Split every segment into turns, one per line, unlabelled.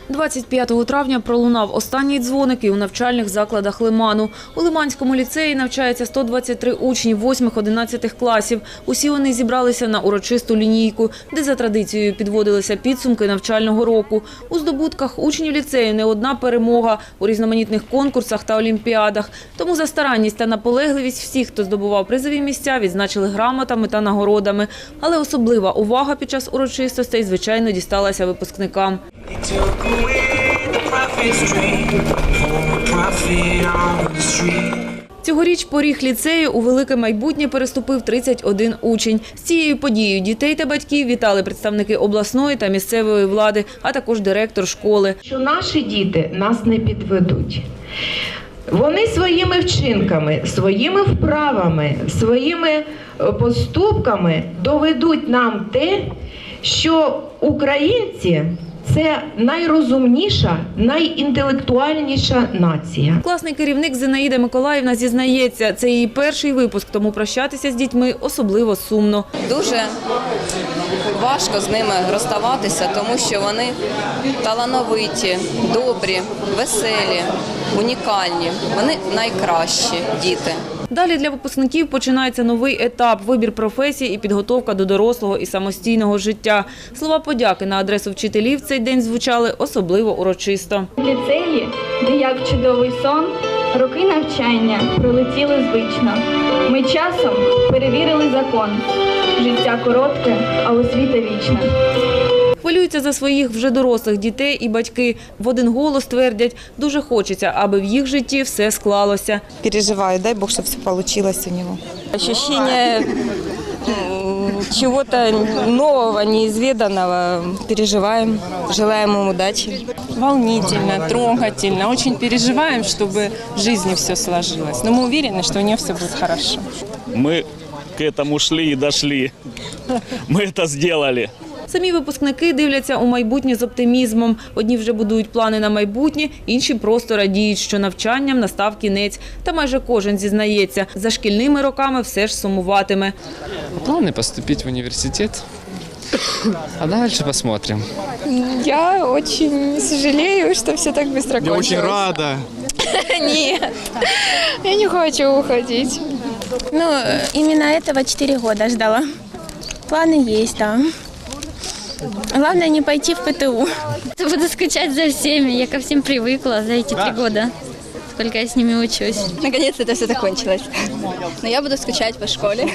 25 травня пролунав останній дзвоник і у навчальних закладах Лиману. У Лиманському ліцеї навчається 123 учні 8-11 класів. Усі вони зібралися на урочисту лінійку, де за традицією підводилися підсумки навчального року. У здобутках учнів ліцею не одна перемога у різноманітних конкурсах та олімпіадах. Тому за старанність та наполегливість всіх, хто здобував призові місця, відзначили грамотами та нагородами. Але особлива увага під час урочистостей, звичайно, дісталася випускникам. Цьогоріч поріг ліцею у велике майбутнє переступив 31 учень. З цією подією дітей та батьків вітали представники обласної та місцевої влади, а також директор школи.
Що наші діти нас не підведуть. Вони своїми вчинками, своїми вправами, своїми поступками доведуть нам те, що українці – це найрозумніша, найінтелектуальніша нація.
Класний керівник Зінаїда Миколаївна зізнається, це її перший випуск, тому прощатися з дітьми особливо сумно.
Дуже важко з ними розставатися, тому що вони талановиті, добрі, веселі, унікальні. Вони найкращі діти.
Далі для випускників починається новий етап – вибір професії і підготовка до дорослого і самостійного життя. Слова подяки на адресу вчителів в цей день звучали особливо урочисто.
В ліцеї, де як чудовий сон, роки навчання пролетіли звично. Ми часом перевірили закон. Життя коротке, а освіта вічна.
Хвилюються за своїх вже дорослих дітей і батьки. В один голос твердять, дуже хочеться, аби в їх житті все склалося.
Переживаю, дай Бог, чтобы все получилось у него. Ощущение чего-то нового, неизведанного. Переживаем, желаем ему удачи.
Волнительно, трогательно. Очень переживаем, чтобы в жизни все сложилось. Но мы уверены, что у нее все будет хорошо.
Мы к этому шли и дошли. Мы это сделали.
Самі випускники дивляться у майбутнє з оптимізмом. Одні вже будують плани на майбутнє, інші просто радіють, що навчанням настав кінець. Та майже кожен зізнається, за шкільними роками все ж сумуватиме.
Планы поступить в университет, а дальше посмотрим.
Я очень сожалею, что все так быстро кончилось.
Я очень рада.
Нет, я не хочу уходить.
Ну, именно этого 4 года ждала. Планы есть, да. Главное не пойти в ПТУ. Буду скучать за всеми, я ко всем привыкла за эти 3 года, сколько я с ними учусь.
Наконец-то это все закончилось. Но я буду скучать по школе.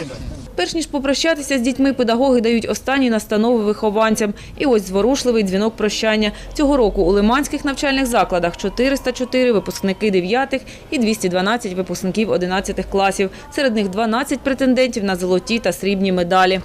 Перш ніж попрощатися з дітьми, педагоги дають останні настанови вихованцям. І ось зворушливий дзвінок прощання. Цього року у лиманських навчальних закладах 404 випускники 9 і 212 випускників 11 класів. Серед них 12 претендентів на золоті та срібні медалі.